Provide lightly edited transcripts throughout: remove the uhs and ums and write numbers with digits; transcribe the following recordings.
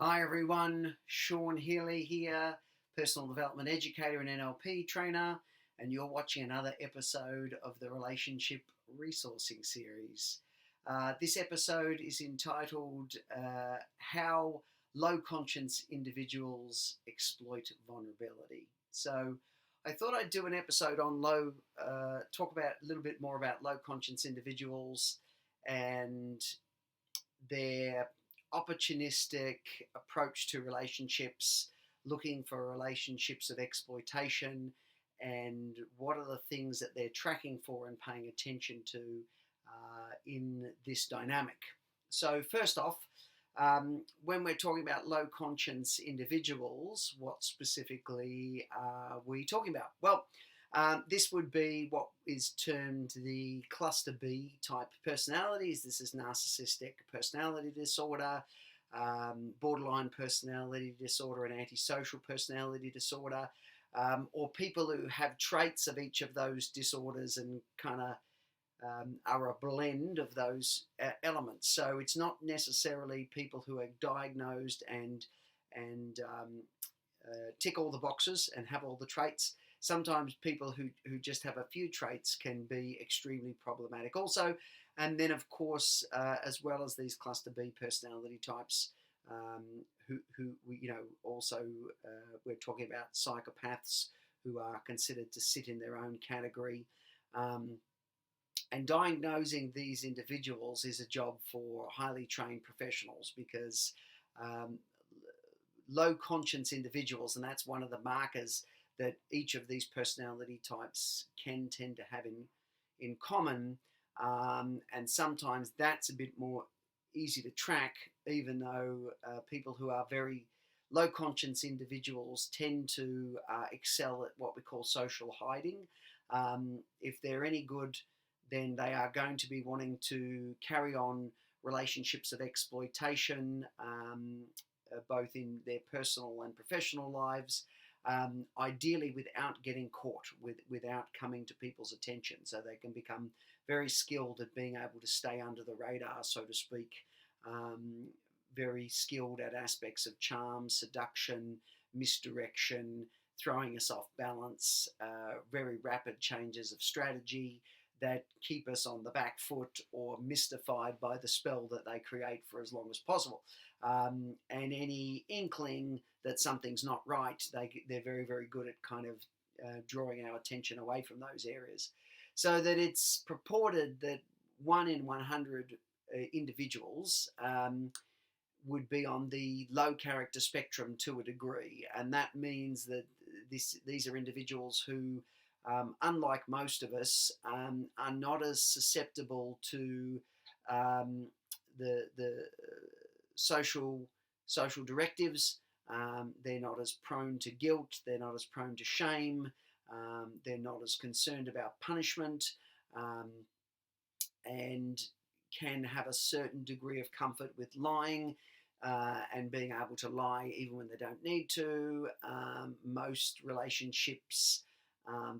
Hi everyone, Sean Healy here, personal development educator and NLP trainer, and you're watching another episode of the Relationship Resourcing Series. This episode is entitled How Low Conscience Individuals Exploit Vulnerability. So I thought I'd do an episode on talk about a little bit more about low conscience individuals and their opportunistic approach to relationships, looking for relationships of exploitation, and what are the things that they're tracking for and paying attention to in this dynamic. So, first off, when we're talking about low conscience individuals, what specifically are we talking about? Well, this would be what is termed the cluster B type personalities. This is narcissistic personality disorder, borderline personality disorder, and antisocial personality disorder, or people who have traits of each of those disorders and kind of are a blend of those elements. So it's not necessarily people who are diagnosed and tick all the boxes and have all the traits. Sometimes people who just have a few traits can be extremely problematic also. And then, of course, as well as these cluster B personality types, also we're talking about psychopaths who are considered to sit in their own category. And diagnosing these individuals is a job for highly trained professionals because low conscience individuals, and that's one of the markers that each of these personality types can tend to have in common, and sometimes that's a bit more easy to track, even though people who are very low conscience individuals tend to excel at what we call social hiding. If they're any good, then they are going to be wanting to carry on relationships of exploitation, both in their personal and professional lives, ideally without getting caught, without coming to people's attention. So they can become very skilled at being able to stay under the radar, so to speak, very skilled at aspects of charm, seduction, misdirection, throwing us off balance, very rapid changes of strategy that keep us on the back foot or mystified by the spell that they create for as long as possible. And any inkling that something's not right, they're very, very good at kind of drawing our attention away from those areas. So that it's purported that 1 in 100 individuals would be on the low character spectrum to a degree. And that means that these are individuals who, unlike most of us, are not as susceptible to the social directives. They're not as prone to guilt. They're not as prone to shame. They're not as concerned about punishment, and can have a certain degree of comfort with lying and being able to lie even when they don't need to. Most relationships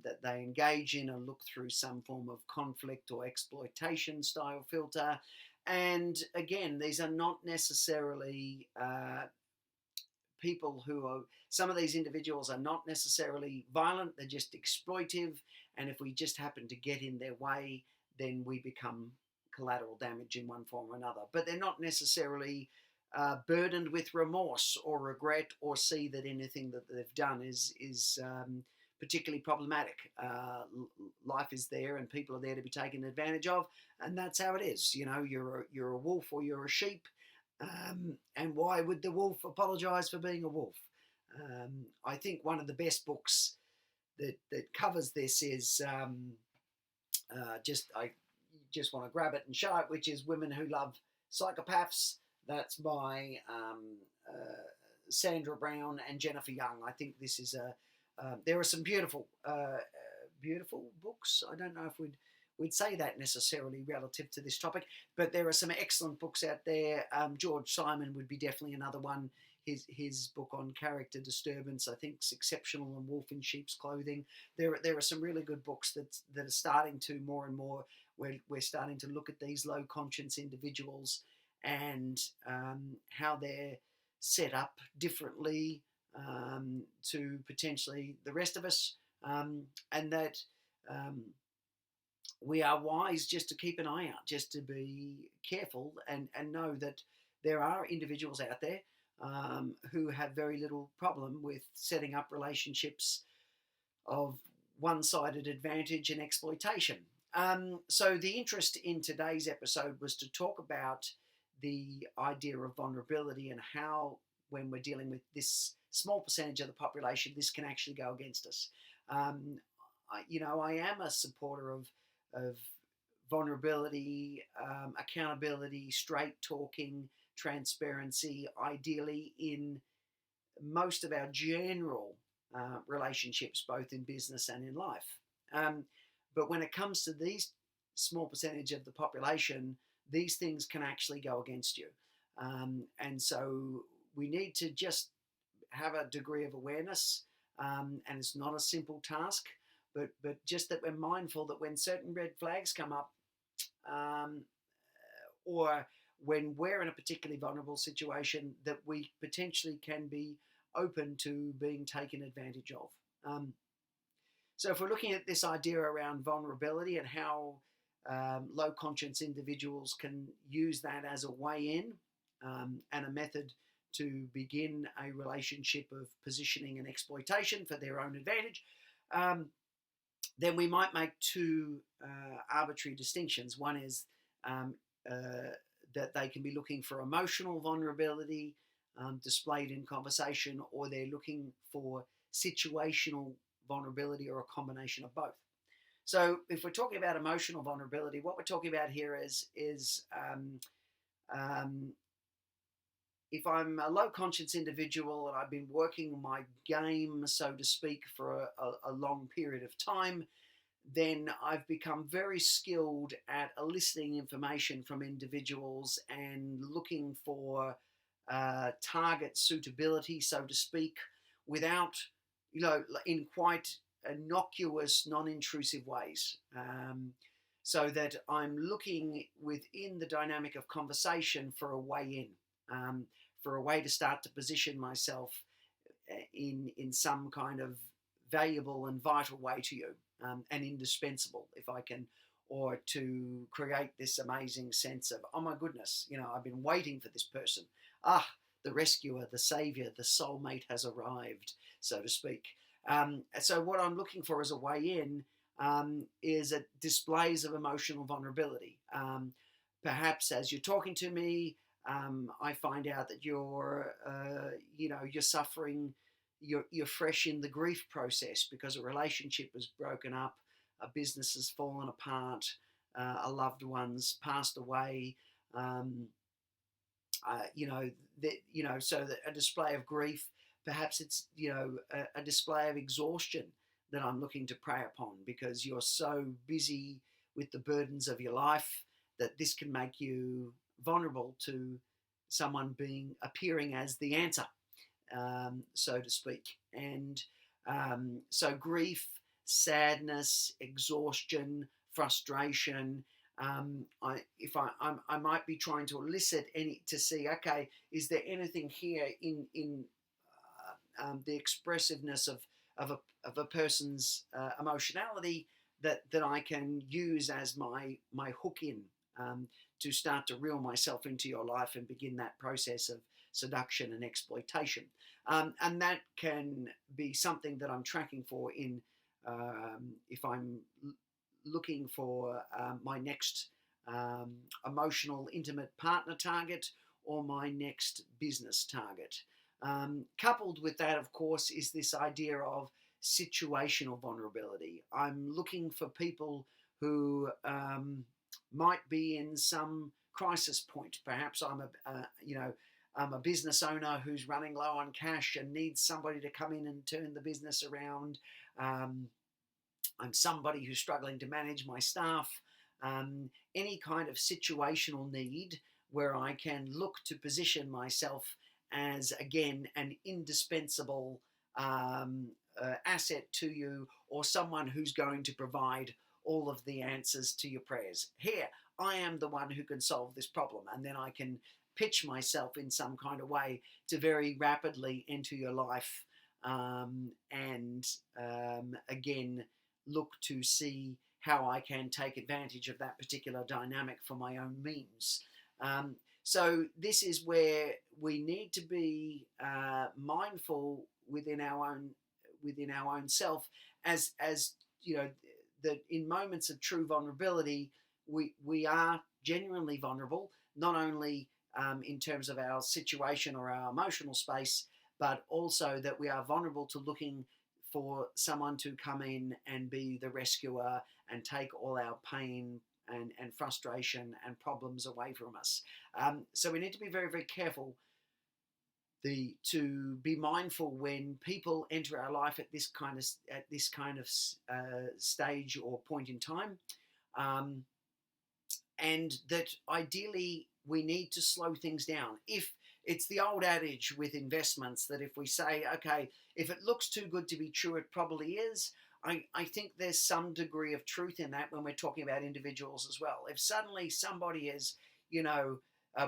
that they engage in are looked through some form of conflict or exploitation style filter. And again, these are not necessarily people who are, some of these individuals are not necessarily violent, they're just exploitive. And if we just happen to get in their way, then we become collateral damage in one form or another. But they're not necessarily burdened with remorse or regret, or see that anything that they've done is particularly problematic. Life is there, and people are there to be taken advantage of, and that's how it is. You know, you're a wolf or you're a sheep, and why would the wolf apologise for being a wolf? I think one of the best books that covers this is I just want to grab it and show it, which is Women Who Love Psychopaths. That's by Sandra Brown and Jennifer Young. I think this is there are some beautiful books. I don't know if we'd say that necessarily relative to this topic, but there are some excellent books out there. George Simon would be definitely another one. His book on character disturbance, I think, is Exceptional and Wolf in Sheep's Clothing. There are some really good books that are starting to more and more. We're starting to look at these low conscience individuals and how they're set up differently to potentially the rest of us, and that um, we are wise just to keep an eye out, just to be careful and know that there are individuals out there who have very little problem with setting up relationships of one-sided advantage and exploitation. So the interest in today's episode was to talk about the idea of vulnerability and how, when we're dealing with this small percentage of the population, this can actually go against us. I am a supporter of vulnerability, accountability, straight talking, transparency, ideally in most of our general relationships, both in business and in life. But when it comes to these small percentage of the population, these things can actually go against you. And so we need to just have a degree of awareness, and it's not a simple task, but just that we're mindful that when certain red flags come up, um, or when we're in a particularly vulnerable situation, that we potentially can be open to being taken advantage of. So if we're looking at this idea around vulnerability and how low conscience individuals can use that as a way in, and a method to begin a relationship of positioning and exploitation for their own advantage, then we might make two arbitrary distinctions. One is um, that they can be looking for emotional vulnerability displayed in conversation, or they're looking for situational vulnerability, or a combination of both. So if we're talking about emotional vulnerability, what we're talking about here is if I'm a low conscience individual and I've been working my game, so to speak, for a long period of time, then I've become very skilled at eliciting information from individuals and looking for target suitability, so to speak, without, in quite innocuous, non-intrusive ways. So that I'm looking within the dynamic of conversation for a way in, for a way to start to position myself in some kind of valuable and vital way to you, and indispensable, if I can, or to create this amazing sense of, oh my goodness, I've been waiting for this person. The rescuer, the savior, the soulmate has arrived, so to speak. So what I'm looking for as a way in is a displays of emotional vulnerability. Perhaps as you're talking to me, I find out that you're suffering, you're fresh in the grief process because a relationship was broken up, a business has fallen apart, a loved one's passed away. So that a display of grief, perhaps it's a display of exhaustion that I'm looking to prey upon, because you're so busy with the burdens of your life that this can make you vulnerable to someone appearing as the answer, so to speak. And so grief, sadness, exhaustion, frustration. I might be trying to elicit to see, okay, is there anything here in the expressiveness of a person's emotionality that I can use as my hook in, to start to reel myself into your life and begin that process of seduction and exploitation. And that can be something that I'm tracking for if I'm looking for my next emotional, intimate partner target, or my next business target. Coupled with that, of course, is this idea of situational vulnerability. I'm looking for people who might be in some crisis point. Perhaps I'm a business owner who's running low on cash and needs somebody to come in and turn the business around. I'm somebody who's struggling to manage my staff. Any kind of situational need where I can look to position myself as, again, an indispensable asset to you, or someone who's going to provide all of the answers to your prayers. Here, I am the one who can solve this problem. And then I can pitch myself in some kind of way to very rapidly enter your life, and again, look to see how I can take advantage of that particular dynamic for my own means. So this is where we need to be mindful within our own self, as you know, that in moments of true vulnerability, we are genuinely vulnerable, not only in terms of our situation or our emotional space, but also that we are vulnerable to looking for someone to come in and be the rescuer and take all our pain and frustration and problems away from us. So we need to be very, very careful to be mindful when people enter our life at this kind of stage or point in time, um, and that ideally we need to slow things down. If it's the old adage with investments that if we say, okay, if it looks too good to be true, it probably is. I think there's some degree of truth in that when we're talking about individuals as well. If suddenly somebody is,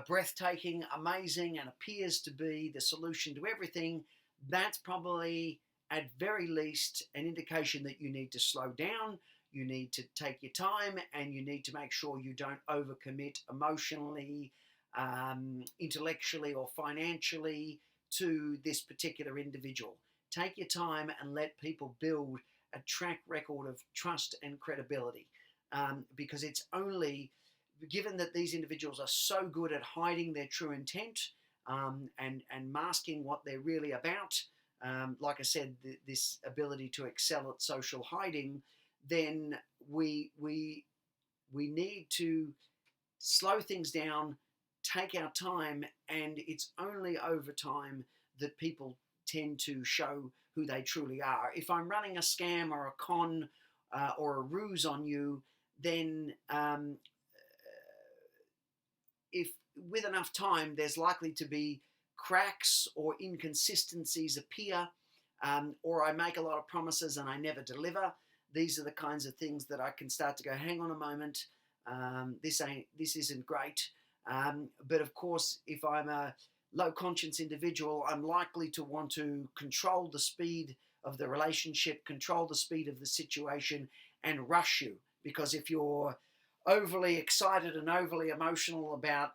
breathtaking, amazing, and appears to be the solution to everything, that's probably at very least an indication that you need to slow down. You need to take your time, and you need to make sure you don't overcommit emotionally, intellectually, or financially to this particular individual. Take your time and let people build a track record of trust and credibility, because it's only given that these individuals are so good at hiding their true intent, and masking what they're really about. Like I said, this ability to excel at social hiding, then we need to slow things down, take our time, and it's only over time that people tend to show who they truly are. If I'm running a scam or a con, or a ruse on you, then if with enough time, there's likely to be cracks or inconsistencies appear, or I make a lot of promises and I never deliver. These are the kinds of things that I can start to go, hang on a moment, this isn't great. But of course, if I'm a low conscience individual, I'm likely to want to control the speed of the relationship, control the speed of the situation, and rush you. Because if you're overly excited and overly emotional about,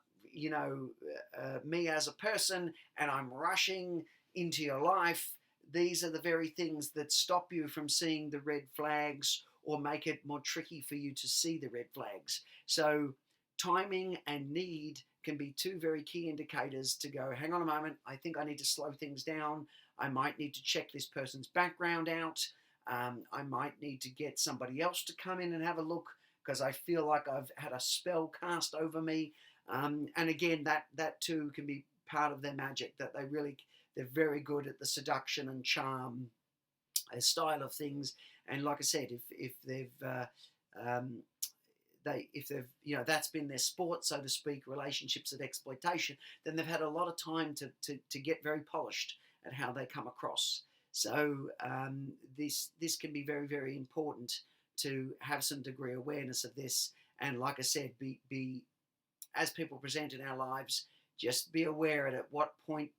me as a person, and I'm rushing into your life, these are the very things that stop you from seeing the red flags or make it more tricky for you to see the red flags. So timing and need can be two very key indicators to go, hang on a moment, I think I need to slow things down. I might need to check this person's background out. I might need to get somebody else to come in and have a look, because I feel like I've had a spell cast over me. And again, that too can be part of their magic, that they're very good at the seduction and charm style of things. And like I said, if they've that's been their sport, so to speak, relationships of exploitation, then they've had a lot of time to get very polished at how they come across. So this can be very, very important to have some degree of awareness of this. And like I said, be as people present in our lives, just be aware at what point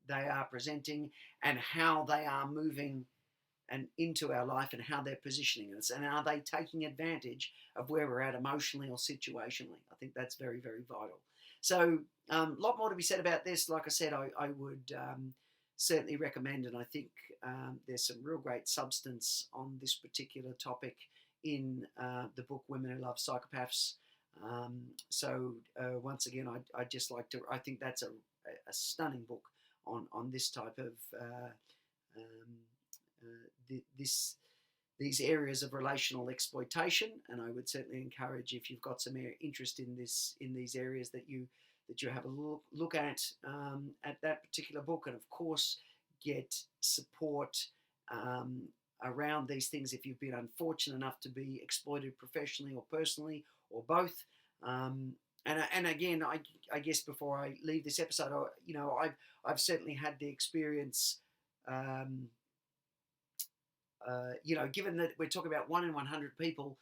they are presenting and how they are moving and into our life, and how they're positioning us, and are they taking advantage of where we're at emotionally or situationally. I think that's very, very vital. So a lot more to be said about this. Like I said, I would certainly recommend, and I think there's some real great substance on this particular topic in the book Women Who Love Psychopaths. So once again, I'd just like to, I think that's a stunning book on this type of these areas of relational exploitation. And I would certainly encourage, if you've got some interest in these areas, that you have a look at that particular book, and of course get support around these things if you've been unfortunate enough to be exploited professionally or personally, or both. And again, I guess before I leave this episode, I've certainly had the experience. Given that we're talking about 1 in 100 people,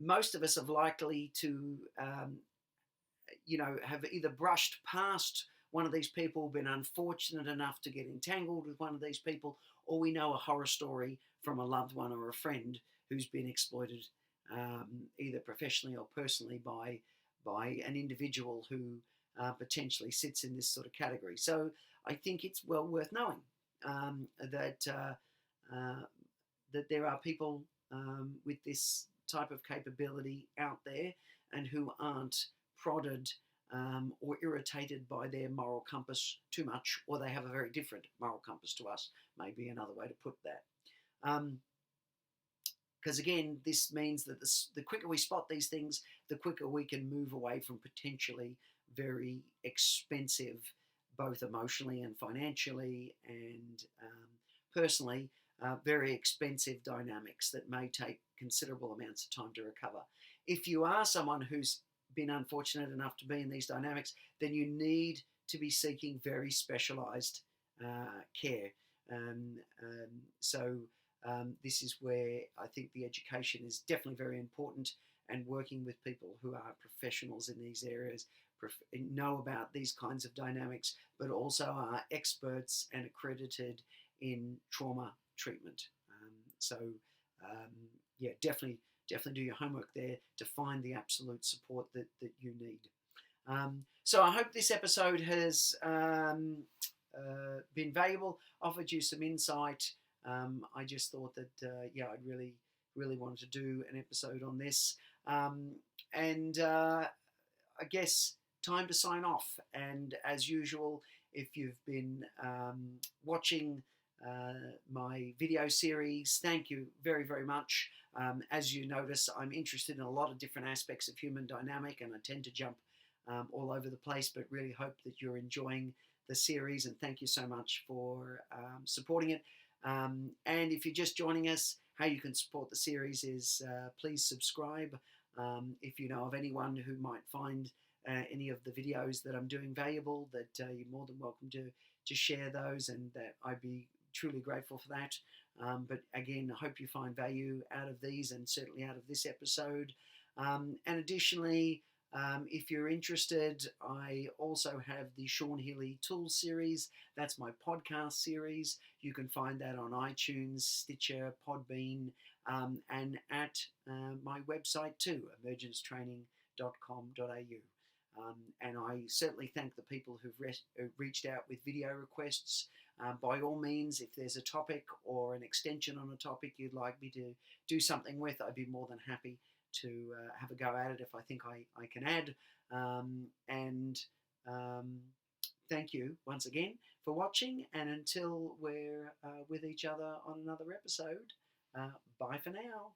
most of us are likely to, have either brushed past one of these people, been unfortunate enough to get entangled with one of these people, or we know a horror story from a loved one or a friend who's been exploited, either professionally or personally by an individual who potentially sits in this sort of category. So I think it's well worth knowing that there are people with this type of capability out there and who aren't prodded or irritated by their moral compass too much, or they have a very different moral compass to us, maybe another way to put that. Because again, this means that the quicker we spot these things, the quicker we can move away from potentially very expensive, both emotionally and financially and personally, very expensive dynamics that may take considerable amounts of time to recover. If you are someone who's been unfortunate enough to be in these dynamics, then you need to be seeking very specialized care. So this is where I think the education is definitely very important, and working with people who are professionals in these areas, know about these kinds of dynamics, but also are experts and accredited in trauma treatment. Yeah, definitely do your homework there to find the absolute support that you need. So I hope this episode has been valuable, offered you some insight. I just thought that, I really wanted to do an episode on this. And I guess time to sign off. And as usual, if you've been watching my video series, thank you very, very much. As you notice, I'm interested in a lot of different aspects of human dynamic, and I tend to jump all over the place, but really hope that you're enjoying the series, and thank you so much for supporting it. And if you're just joining us, how you can support the series is please subscribe. If you know of anyone who might find any of the videos that I'm doing valuable, that you're more than welcome to share those, and that I'd be truly grateful for that. But again, I hope you find value out of these, and certainly out of this episode. And additionally, if you're interested, I also have the Sean Healy Tools series. That's my podcast series. You can find that on iTunes, Stitcher, Podbean, and at my website too, emergencetraining.com.au. And I certainly thank the people who've reached out with video requests. By all means, if there's a topic or an extension on a topic you'd like me to do something with, I'd be more than happy to have a go at it if I think I can add. Thank you once again for watching, and until we're with each other on another episode, bye for now.